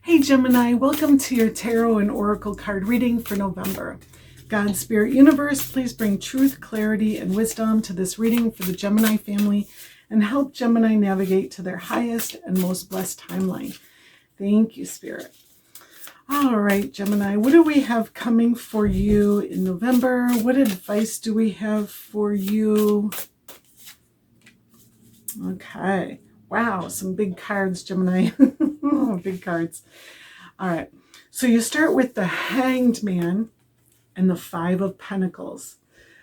Hey Gemini, welcome to your Tarot and Oracle card reading for November. God, Spirit, Universe, please bring truth, clarity, and wisdom to this reading for the Gemini family and help Gemini navigate to their highest and most blessed timeline. Thank you, Spirit. All right, Gemini, what do we have coming for you in November? What advice do we have for you? Okay. Wow, some big cards, Gemini. Big cards. All right. So you start with the Hanged Man and the Five of Pentacles.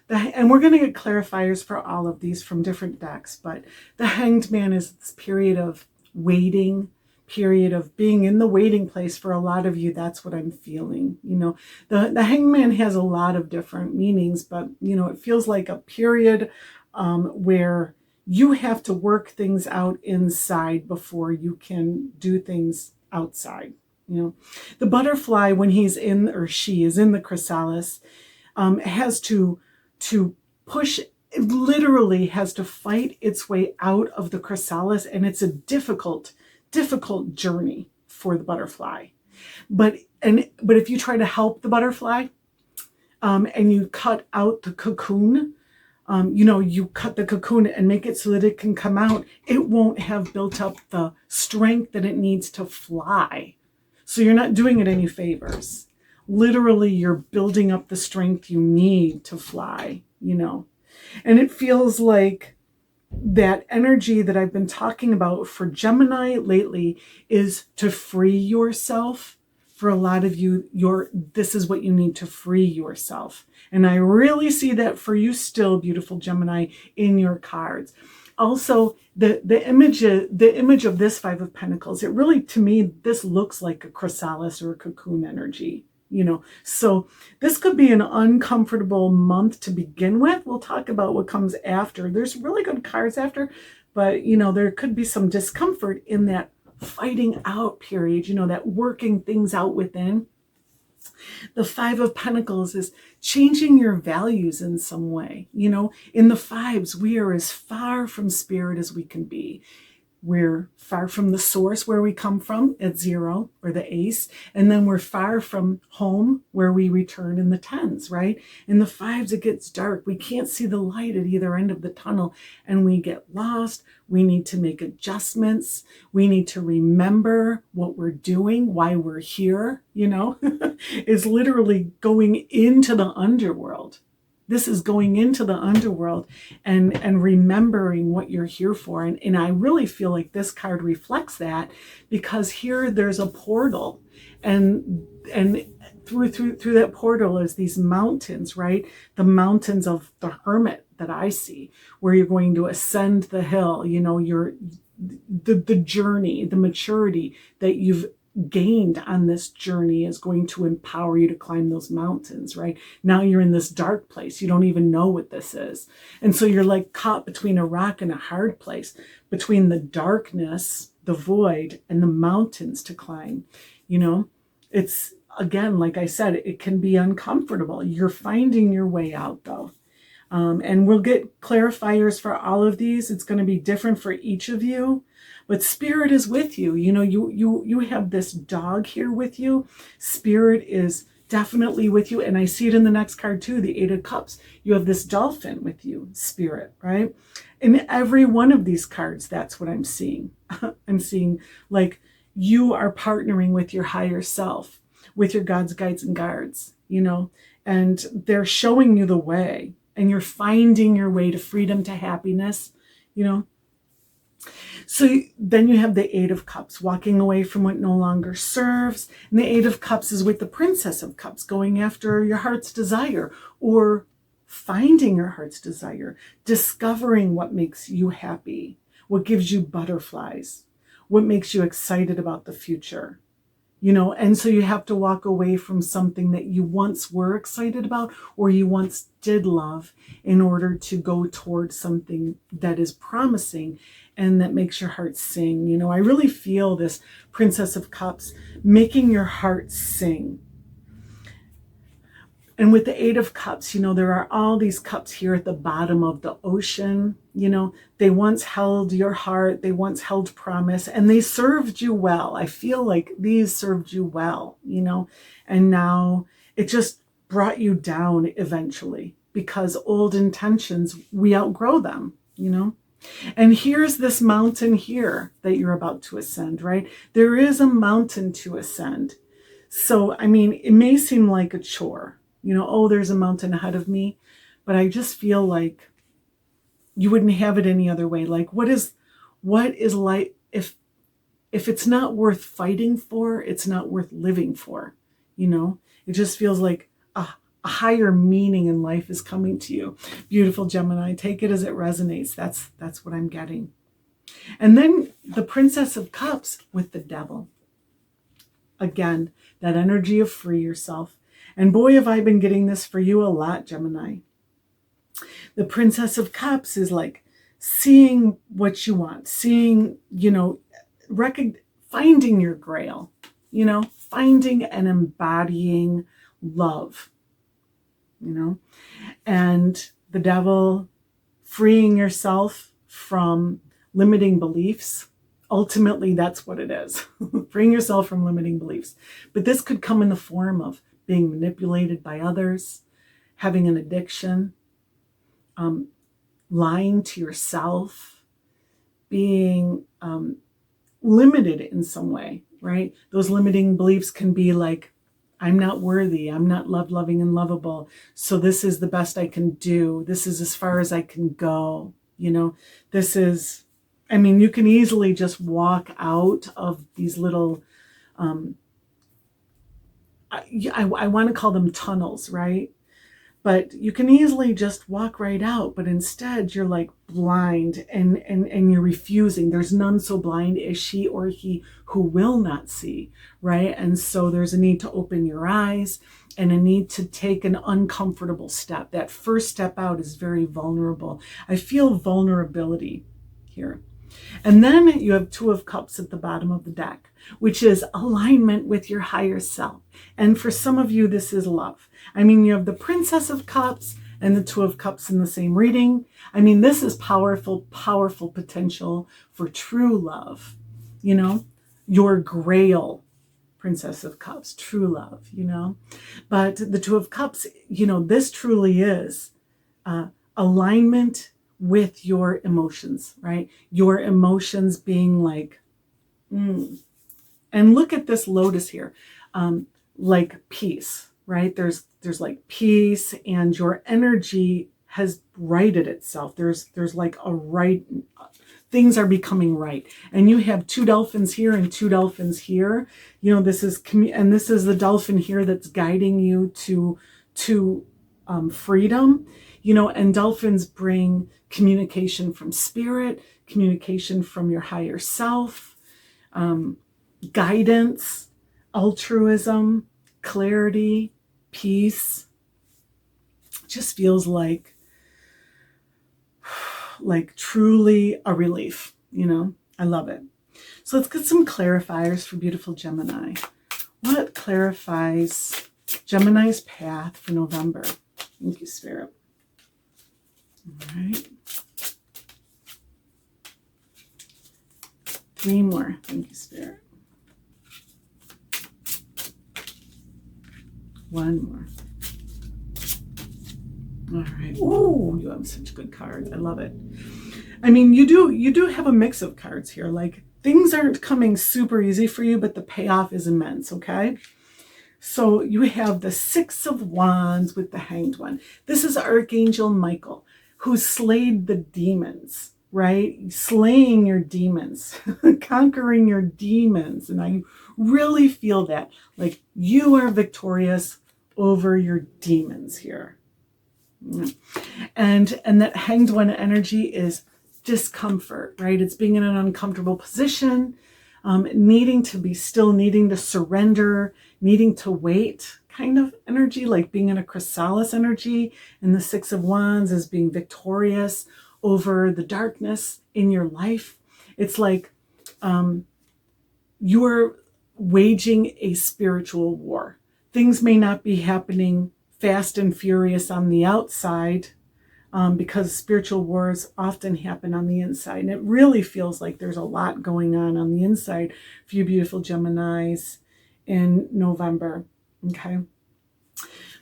And we're going to get clarifiers for all of these from different decks, but the Hanged Man is this period of waiting, period of being in the waiting place. For a lot of you, that's what I'm feeling. You know, the Hanged Man has a lot of different meanings, but, you know, it feels like a period where you have to work things out inside before you can do things outside. You know, the butterfly, when he's in, or she is in the chrysalis, has to push, it literally has to fight its way out of the chrysalis, and it's a difficult journey for the butterfly. But if you try to help the butterfly, and you cut out the cocoon, you cut the cocoon and make it so that it can come out, it won't have built up the strength that it needs to fly. So you're not doing it any favors. Literally, you're building up the strength you need to fly, you know. And it feels like that energy that I've been talking about for Gemini lately is to free yourself. For a lot of you, this is what you need to free yourself. And I really see that for you still, beautiful Gemini, in your cards. Also, the image of this Five of Pentacles, it really, to me, this looks like a chrysalis or a cocoon energy, you know. So this could be an uncomfortable month to begin with. We'll talk about what comes after. There's really good cards after, but, you know, there could be some discomfort in that fighting out period, you know, that working things out within. The Five of Pentacles is changing your values in some way. You know, in the fives, we are as far from spirit as we can be. We're far from the source where we come from at 0, or the ace. And then we're far from home where we return in the 10s, right? In the fives, it gets dark. We can't see the light at either end of the tunnel, and we get lost. We need to make adjustments. We need to remember what we're doing, why we're here, you know. Is literally going into the underworld. This is going into the underworld and remembering what you're here for. And I really feel like this card reflects that, because here there's a portal, and through that portal is these mountains, right? The mountains of the Hermit that I see, where you're going to ascend the hill, you know, the journey, the maturity that you've gained on this journey is going to empower you to climb those mountains, right? Now you're in this dark place. You don't even know what this is. And so you're like caught between a rock and a hard place, between the darkness, the void, and the mountains to climb. You know, it's, again, like I said, it can be uncomfortable. You're finding your way out, though. And we'll get clarifiers for all of these. It's going to be different for each of you, but Spirit is with you. You know, you have this dog here with you. Spirit is definitely with you. And I see it in the next card too, the Eight of Cups. You have this dolphin with you, Spirit, right? In every one of these cards, that's what I'm seeing. I'm seeing like you are partnering with your higher self, with your God's guides and guards, you know, and they're showing you the way. And you're finding your way to freedom, to happiness, you know. So then you have the Eight of Cups, walking away from what no longer serves. And the Eight of Cups is with the Princess of Cups, going after your heart's desire, or finding your heart's desire, discovering what makes you happy, what gives you butterflies, what makes you excited about the future. You know, and so you have to walk away from something that you once were excited about, or you once did love, in order to go towards something that is promising and that makes your heart sing. You know, I really feel this Princess of Cups making your heart sing. And with the Eight of Cups, there are all these cups here at the bottom of the ocean. They once held your heart, they once held promise, and they served you well. I feel like these served you well, and now it just brought you down eventually, because old intentions, we outgrow them, And here's this mountain here that you're about to ascend, right? There is a mountain to ascend. So, it may seem like a chore, oh, there's a mountain ahead of me, but I just feel like you wouldn't have it any other way. Like, what is life? If it's not worth fighting for, it's not worth living for, It just feels like a higher meaning in life is coming to you. Beautiful Gemini, take it as it resonates. That's what I'm getting. And then the Princess of Cups with the Devil. Again, that energy of free yourself. And boy, have I been getting this for you a lot, Gemini. The Princess of Cups is like seeing what you want, seeing, finding your grail, finding and embodying love, and the Devil, freeing yourself from limiting beliefs. Ultimately, that's what it is. Freeing yourself from limiting beliefs. But this could come in the form of being manipulated by others, having an addiction, lying to yourself, being limited in some way, right? Those limiting beliefs can be like, I'm not worthy, I'm not loved, loving, and lovable, so this is the best I can do. This is as far as I can go. This is, you can easily just walk out of these little, I want to call them tunnels, right? But you can easily just walk right out, but instead you're like blind and you're refusing. There's none so blind as she or he who will not see, right? And so there's a need to open your eyes and a need to take an uncomfortable step. That first step out is very vulnerable. I feel vulnerability here. And then you have Two of Cups at the bottom of the deck, which is alignment with your higher self. And for some of you, this is love. You have the Princess of Cups and the Two of Cups in the same reading. This is powerful, powerful potential for true love. Your grail, Princess of Cups, true love, But the Two of Cups, this truly is alignment with your emotions, right? Your emotions being like, and look at this lotus here, like peace, right? There's like peace, and your energy has righted itself. There's like a right, things are becoming right. And you have two dolphins here and two dolphins here. This is, and this is the dolphin here that's guiding you to freedom. And dolphins bring communication from spirit, communication from your higher self, guidance, altruism, clarity, peace. Just feels like truly a relief, I love it. So let's get some clarifiers for beautiful Gemini. What clarifies Gemini's path for November? Thank you, Spirit. All right. 3 more. Thank you, Spirit. 1 more. All right. Ooh, you have such good cards. I love it. You do have a mix of cards here. Like, things aren't coming super easy for you, but the payoff is immense, okay? So you have the Six of Wands with the Hanged One. This is Archangel Michael, who slayed the demons, right? Slaying your demons, conquering your demons. And I really feel that, like, you are victorious over your demons here. And that Hanged One energy is discomfort, right? It's being in an uncomfortable position, needing to be still, needing to surrender, needing to wait kind of energy, like being in a chrysalis energy. And the Six of Wands is being victorious over the darkness in your life. It's like you're waging a spiritual war. Things may not be happening fast and furious on the outside, because spiritual wars often happen on the inside. And it really feels like there's a lot going on the inside for you beautiful Geminis in November. Okay.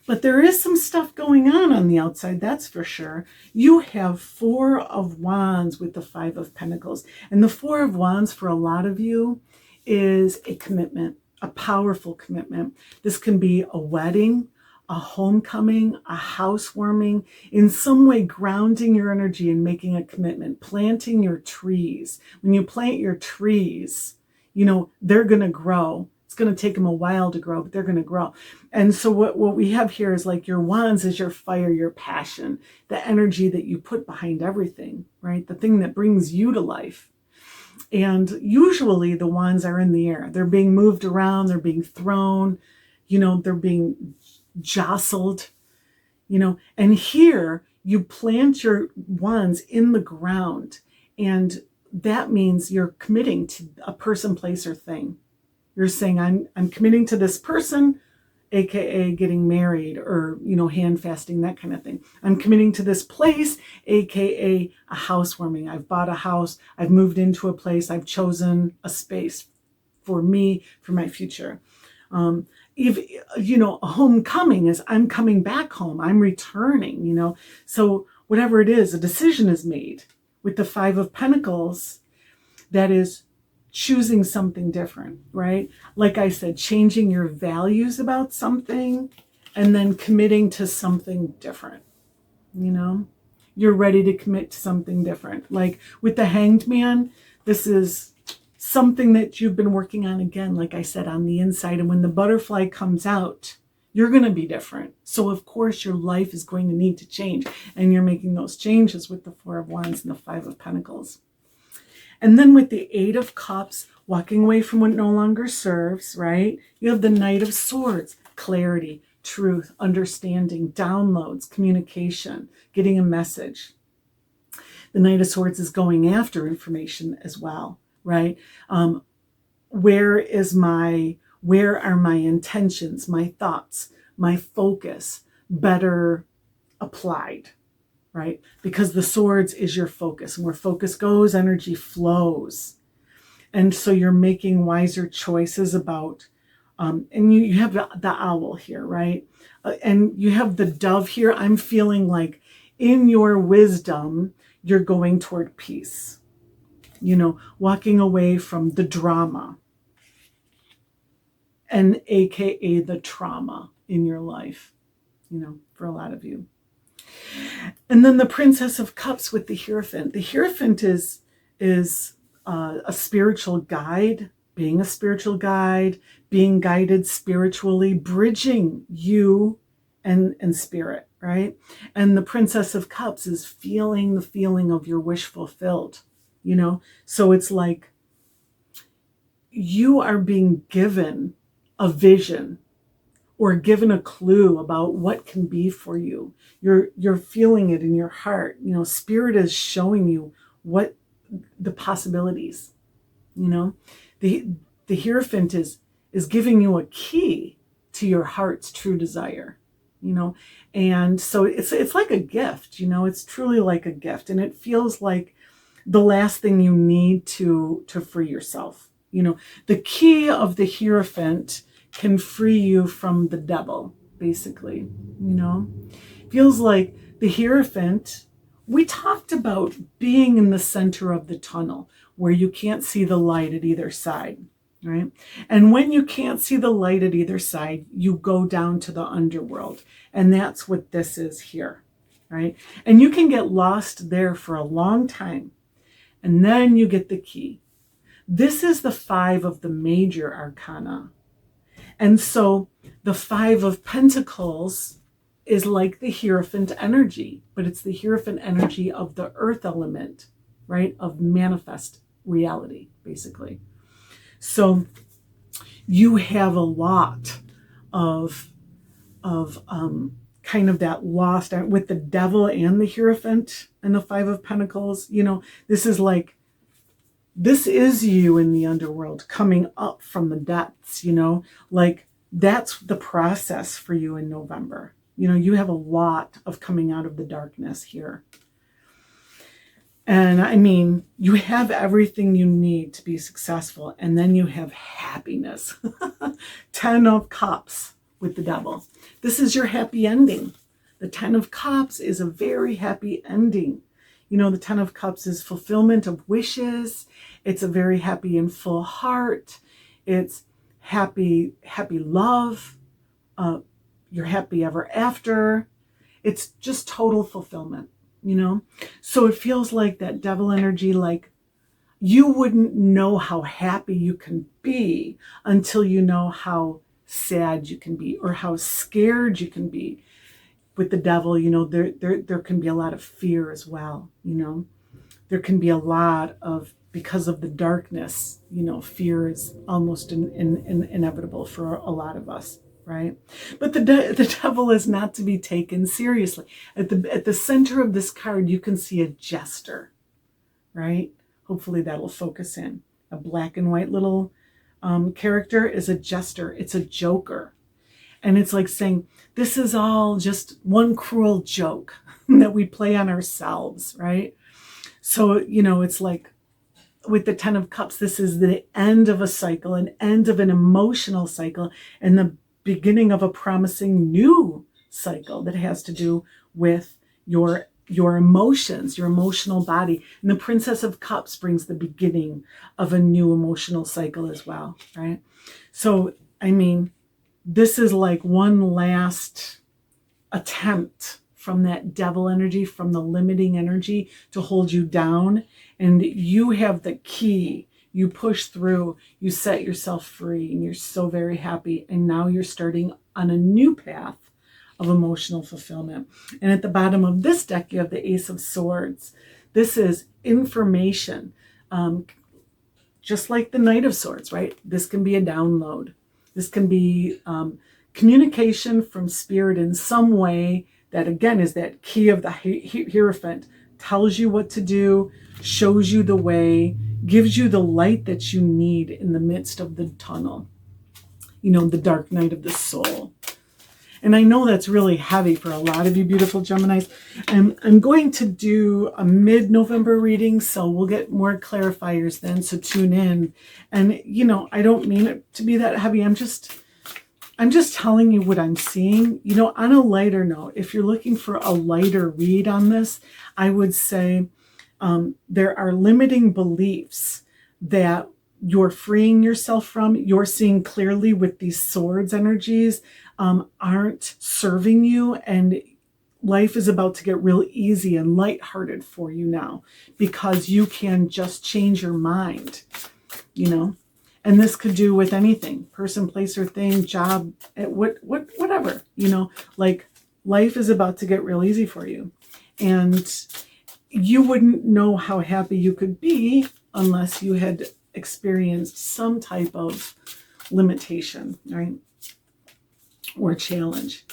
But there is some stuff going on the outside, that's for sure. You have 4 of Wands with the 5 of Pentacles. And the 4 of Wands for a lot of you is a commitment, a powerful commitment. This can be a wedding, a homecoming, a housewarming, in some way grounding your energy and making a commitment, planting your trees. When you plant your trees, they're going to grow. It's going to take them a while to grow, but they're going to grow. And so what we have here is like your wands is your fire, your passion, the energy that you put behind everything, right? The thing that brings you to life. And usually the wands are in the air. They're being moved around. They're being thrown, they're being jostled, and here you plant your wands in the ground. And that means you're committing to a person, place, or thing. You're saying, I'm committing to this person, aka getting married or, hand fasting, that kind of thing. I'm committing to this place, aka a housewarming. I've bought a house. I've moved into a place. I've chosen a space for me, for my future. A homecoming is I'm coming back home. I'm returning, So whatever it is, a decision is made with the 5 of Pentacles that is choosing something different, right? Like I said, changing your values about something and then committing to something different, You're ready to commit to something different. Like with the Hanged Man, this is something that you've been working on, again, like I said, on the inside. And when the butterfly comes out, you're going to be different. So of course your life is going to need to change. And you're making those changes with the 4 of Wands and the 5 of Pentacles. And then with the 8 of Cups, walking away from what no longer serves, right? You have the Knight of Swords, clarity, truth, understanding, downloads, communication, getting a message. The Knight of Swords is going after information as well, right? Where are my intentions, my thoughts, my focus better applied, right? Because the swords is your focus, and where focus goes, energy flows. And so you're making wiser choices about, and you have the owl here, right? And you have the dove here. I'm feeling like in your wisdom, you're going toward peace, walking away from the drama and aka the trauma in your life, for a lot of you. And then the Princess of Cups with the Hierophant. The Hierophant is a spiritual guide, being a spiritual guide, being guided spiritually, bridging you and spirit, right? And the Princess of Cups is feeling the feeling of your wish fulfilled, So it's like you are being given a vision or given a clue about what can be for you. You're feeling it in your heart. Spirit is showing you what the possibilities, The Hierophant is giving you a key to your heart's true desire, And so it's like a gift, It's truly like a gift, and it feels like the last thing you need to free yourself. The key of the Hierophant can free you from the devil, basically, Feels like the Hierophant, we talked about being in the center of the tunnel where you can't see the light at either side, right? And when you can't see the light at either side, you go down to the underworld. And that's what this is here, right? And you can get lost there for a long time. And then you get the key. This is the 5 of the major arcana. And so the 5 of Pentacles is like the Hierophant energy, but it's the Hierophant energy of the earth element, right? Of manifest reality, basically. So you have a lot of kind of that lost with the devil and the Hierophant and the 5 of Pentacles. This is you in the underworld coming up from the depths, like that's the process for you in November. You know, you have a lot of coming out of the darkness here. And I mean, you have everything you need to be successful. And then you have happiness. 10 of Cups with the Devil. This is your happy ending. The 10 of Cups is a very happy ending. You know, the 10 of Cups is fulfillment of wishes. It's a very happy and full heart. It's happy love. You're happy ever after. It's just total fulfillment. You know, so it feels like that devil energy, like you wouldn't know how happy you can be until you know how sad you can be or how scared you can be. With the devil, you know, there can be a lot of fear as well. You know, there can be a lot of, because of the darkness, you know, fear is almost inevitable for a lot of us. Right? But the devil is not to be taken seriously. At the center of this card, you can see a jester, right? Hopefully that'll focus in. A black and white little character is a jester. It's a joker. And it's like saying, this is all just one cruel joke that we play on ourselves, right? So, you know, it's like with the 10 of Cups, this is the end of a cycle, an end of an emotional cycle, and the beginning of a promising new cycle that has to do with your emotions, your emotional body. And the Princess of Cups brings the beginning of a new emotional cycle as well, right? So, I mean, this is like one last attempt from that devil energy, from the limiting energy to hold you down. And you have the key. You push through, you set yourself free, and you're so very happy. And now you're starting on a new path of emotional fulfillment. And at the bottom of this deck, you have the Ace of Swords. This is information, just like the Knight of Swords, right? This can be a download. This can be communication from spirit in some way that, again, is that key of the Hierophant. Tells you what to do, shows you the way, gives you the light that you need in the midst of the tunnel. You know, the dark night of the soul. And I know that's really heavy for a lot of you beautiful Geminis. I'm going to do a mid-November reading, so we'll get more clarifiers then, so tune in. And, you know, I don't mean it to be that heavy. I'm just telling you what I'm seeing. You know, on a lighter note, if you're looking for a lighter read on this, I would say there are limiting beliefs that you're freeing yourself from. You're seeing clearly with these swords energies aren't serving you, and life is about to get real easy and lighthearted for you now because you can just change your mind, you know. And this could do with anything, person, place, or thing, job, whatever, you know, like life is about to get real easy for you. And you wouldn't know how happy you could be unless you had experienced some type of limitation, right? Or challenge.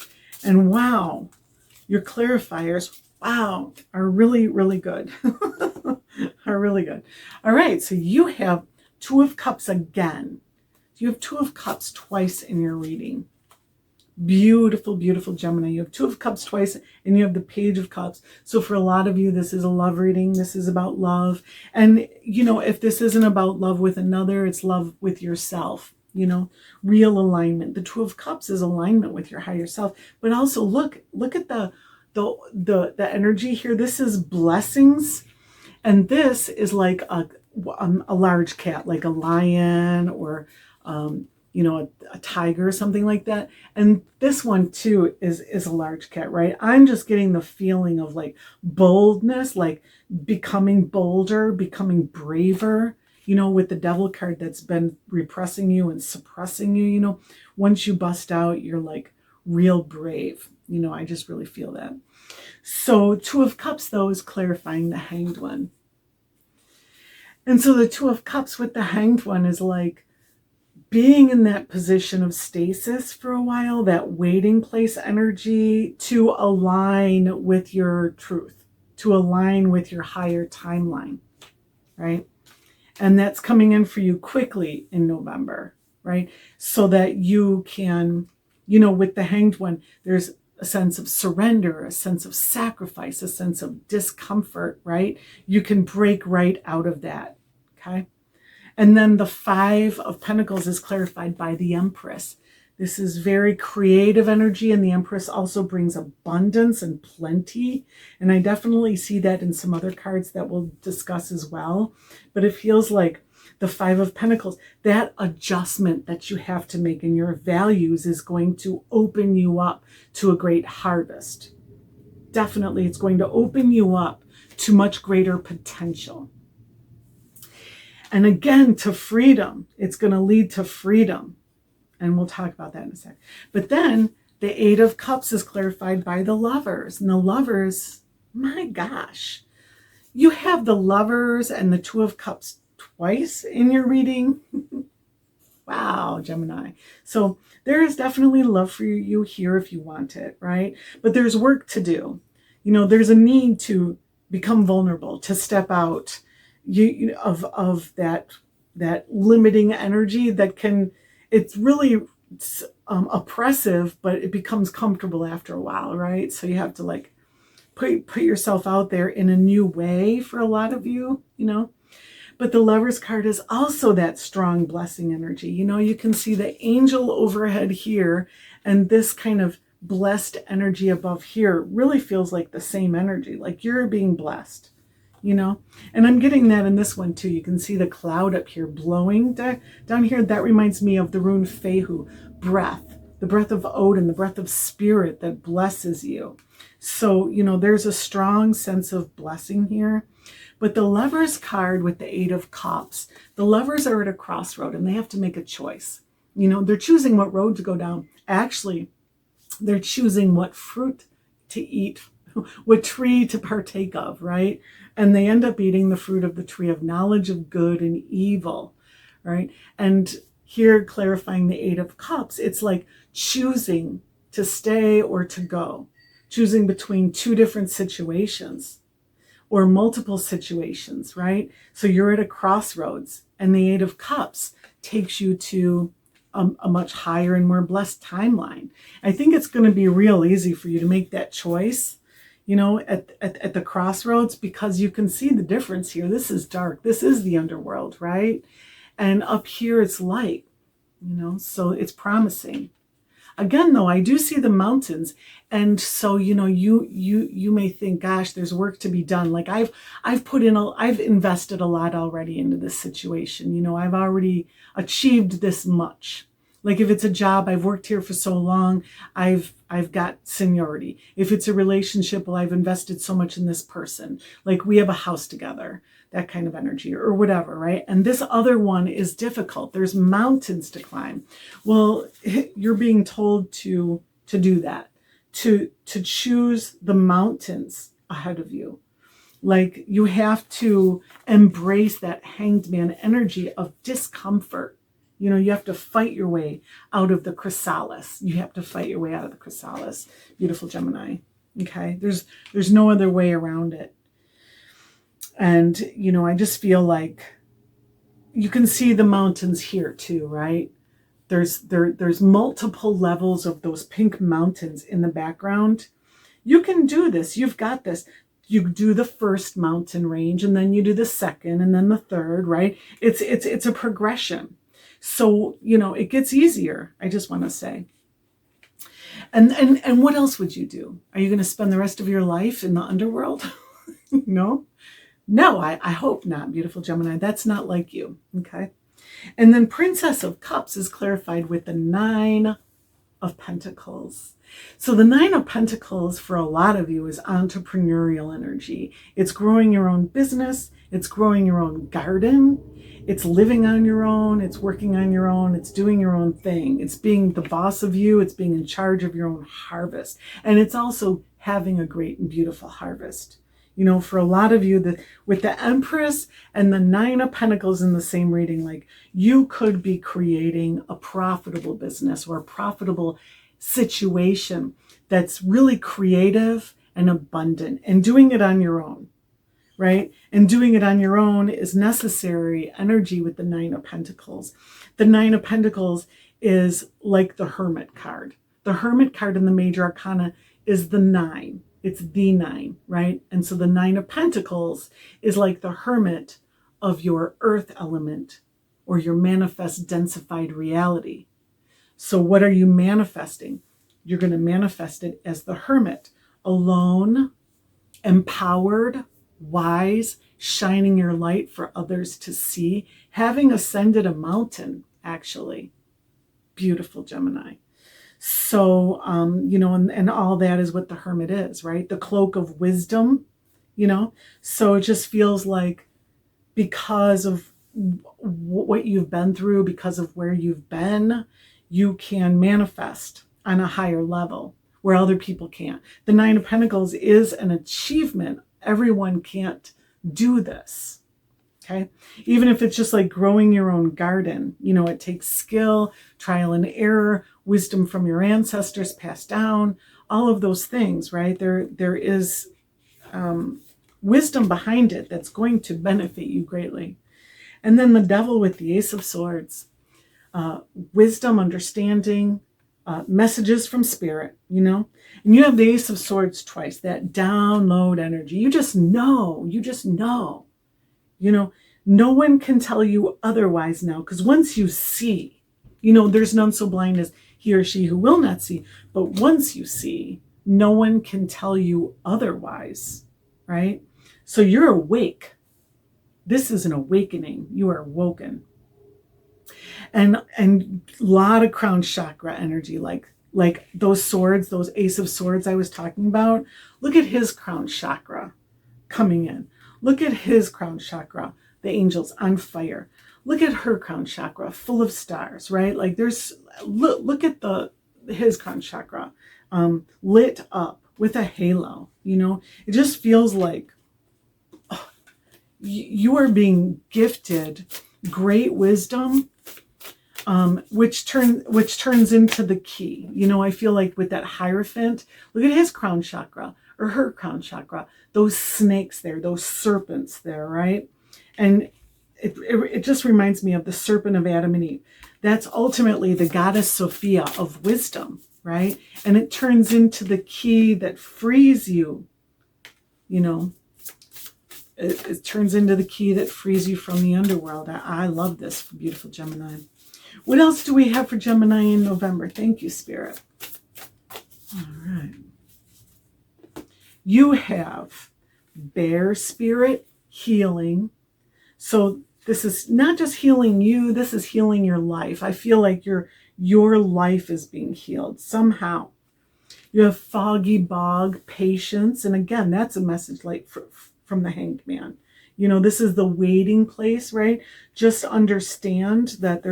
And wow, your clarifiers, wow, are really, really good. Are really good. All right, so you have Two of Cups again. You have Two of Cups twice in your reading. Beautiful, beautiful Gemini. You have Two of Cups twice, and you have the Page of Cups. So for a lot of you, this is a love reading. This is about love. And, you know, if this isn't about love with another, it's love with yourself. You know, real alignment. The Two of Cups is alignment with your higher self. But also look at the energy here. This is blessings. And this is like a large cat, like a lion or, you know, a tiger or something like that. And this one too is a large cat, right? I'm just getting the feeling of like boldness, like becoming bolder, becoming braver, you know, with the Devil card that's been repressing you and suppressing you, you know, once you bust out, you're like real brave. You know, I just really feel that. So Two of Cups, though, is clarifying the Hanged One. And so the Two of Cups with the Hanged One is like being in that position of stasis for a while, that waiting place energy to align with your truth, to align with your higher timeline, right? And that's coming in for you quickly in November, right? So that you can, you know, with the Hanged One, there's a sense of surrender, a sense of sacrifice, a sense of discomfort, right? You can break right out of that, okay? And then the Five of Pentacles is clarified by the Empress. This is very creative energy, and the Empress also brings abundance and plenty. And I definitely see that in some other cards that we'll discuss as well. But it feels like the Five of Pentacles, that adjustment that you have to make in your values is going to open you up to a great harvest. Definitely, it's going to open you up to much greater potential. And again, to freedom. It's going to lead to freedom. And we'll talk about that in a sec. But then the Eight of Cups is clarified by the Lovers. And the Lovers, my gosh, you have the Lovers and the Two of Cups twice in your reading. Wow, Gemini. So there is definitely love for you here if you want it, right? But there's work to do. You know, there's a need to become vulnerable, to step out of that limiting energy that can, it's really oppressive, but it becomes comfortable after a while, right? So you have to like put yourself out there in a new way for a lot of you, you know. But the Lover's card is also that strong blessing energy. You know, you can see the angel overhead here, and this kind of blessed energy above here really feels like the same energy, like you're being blessed, you know. And I'm getting that in this one too. You can see the cloud up here blowing down here. That reminds me of the rune Fehu, breath, the breath of Odin, the breath of spirit that blesses you. So, you know, there's a strong sense of blessing here. But the Lover's card with the Eight of Cups, the Lovers are at a crossroad and they have to make a choice. You know, they're choosing what road to go down. Actually, they're choosing what fruit to eat, what tree to partake of, right? And they end up eating the fruit of the tree of knowledge of good and evil, right? And here, clarifying the Eight of Cups, it's like choosing to stay or to go, choosing between two different situations or multiple situations, right? So you're at a crossroads, and the Eight of Cups takes you to a much higher and more blessed timeline. I think it's going to be real easy for you to make that choice, you know, at the crossroads, because you can see the difference here. This is dark. This is the underworld, right? And up here it's light, you know, so it's promising. Again, though, I do see the mountains. And so, you know, you may think, gosh, there's work to be done. Like I've invested a lot already into this situation. You know, I've already achieved this much. Like if it's a job, I've worked here for so long, I've got seniority. If it's a relationship, well, I've invested so much in this person. Like we have a house together, that kind of energy or whatever, right? And this other one is difficult. There's mountains to climb. Well, you're being told to do that, to choose the mountains ahead of you. Like you have to embrace that hanged man energy of discomfort. You know, you have to fight your way out of the chrysalis. You have to fight your way out of the chrysalis. Beautiful Gemini. Okay. There's no other way around it. And, you know, I just feel like you can see the mountains here too, right? There's multiple levels of those pink mountains in the background. You can do this. You've got this. You do the first mountain range, and then you do the second, and then the third, right? It's a progression. So, you know, it gets easier, I just want to say. And what else would you do? Are you going to spend the rest of your life in the underworld? No? No, I hope not, beautiful Gemini. That's not like you, okay? And then Princess of Cups is clarified with the Nine of Pentacles. So the Nine of Pentacles for a lot of you is entrepreneurial energy. It's growing your own business. It's growing your own garden. It's living on your own. It's working on your own. It's doing your own thing. It's being the boss of you. It's being in charge of your own harvest. And it's also having a great and beautiful harvest. You know, for a lot of you, with the Empress and the Nine of Pentacles in the same reading, like you could be creating a profitable business or a profitable situation that's really creative and abundant, and doing it on your own, right? And doing it on your own is necessary energy with the Nine of Pentacles. The Nine of Pentacles is like the Hermit card. The Hermit card in the major arcana is the 9. It's the 9, right? And so the 9 of Pentacles is like the Hermit of your earth element or your manifest densified reality. So what are you manifesting? You're going to manifest it as the Hermit, alone, empowered, wise, shining your light for others to see, having ascended a mountain, actually. Beautiful, Gemini. So, and all that is what the Hermit is, right? The cloak of wisdom, So it just feels like because of what you've been through, because of where you've been, you can manifest on a higher level where other people can't. The 9 of Pentacles is an achievement. Everyone can't do this. Okay. Even if it's just like growing your own garden, it takes skill, trial and error, wisdom from your ancestors passed down, all of those things, right? There is wisdom behind it that's going to benefit you greatly. And then the Devil with the Ace of Swords, wisdom, understanding, messages from spirit, and you have the Ace of Swords twice, that download energy. You just know, no one can tell you otherwise now, because once you see, there's none so blind as he or she who will not see. But once you see, no one can tell you otherwise, right? So you're awake. This is an awakening. You are woken. And a lot of crown chakra energy, like those swords, those Ace of Swords I was talking about. Look at his crown chakra coming in. Look at his crown chakra, the angels on fire. Look at her crown chakra, full of stars, right? Like look at his crown chakra, lit up with a halo. It just feels like you are being gifted great wisdom, which turns into the key. I feel like with that Hierophant, look at his crown chakra or her crown chakra, those snakes there, those serpents there, right? And it just reminds me of the serpent of Adam and Eve. That's ultimately the goddess Sophia of wisdom, right? And it turns into the key that frees you, It turns into the key that frees you from the underworld. I love this, beautiful Gemini. What else do we have for Gemini in November? Thank you, Spirit. All right. You have Bear Spirit healing. So this is not just healing you, this is healing your life. I feel like your life is being healed somehow. You have Foggy Bog, patience. And again, that's a message like from the Hanged Man. This is the waiting place, right? Just understand that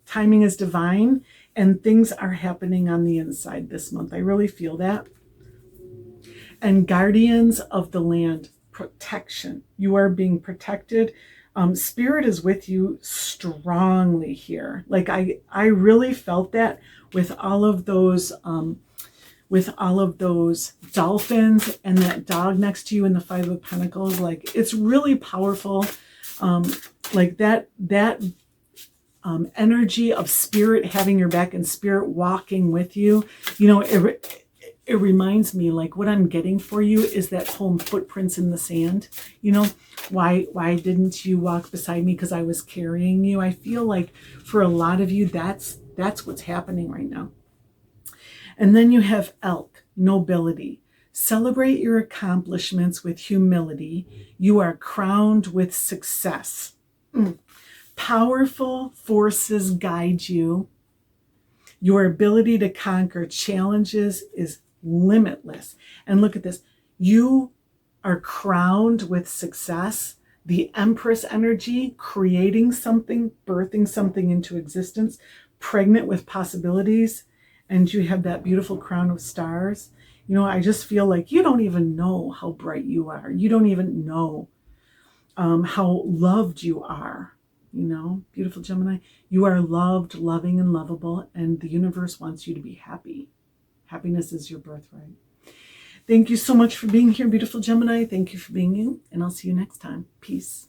timing is divine and things are happening on the inside this month. I really feel that. And Guardians of the Land, protection. You are being protected. Spirit is with you strongly here. Like I really felt that with all of those dolphins and that dog next to you in the 5 of Pentacles. Like it's really powerful. Like that energy of spirit having your back and spirit walking with you. It reminds me, like, what I'm getting for you is that home footprints in the sand. Why didn't you walk beside me? Because I was carrying you. I feel like for a lot of you, that's what's happening right now. And then you have Elk, nobility. Celebrate your accomplishments with humility. You are crowned with success. Powerful forces guide you. Your ability to conquer challenges is limitless. And look at this. You are crowned with success. The Empress energy, creating something, birthing something into existence, pregnant with possibilities. And you have that beautiful crown of stars. I just feel like you don't even know how bright you are. You don't even know how loved you are. Beautiful Gemini. You are loved, loving, and lovable, and the universe wants you to be happy. Happiness is your birthright. Thank you so much for being here, beautiful Gemini. Thank you for being you, and I'll see you next time. Peace.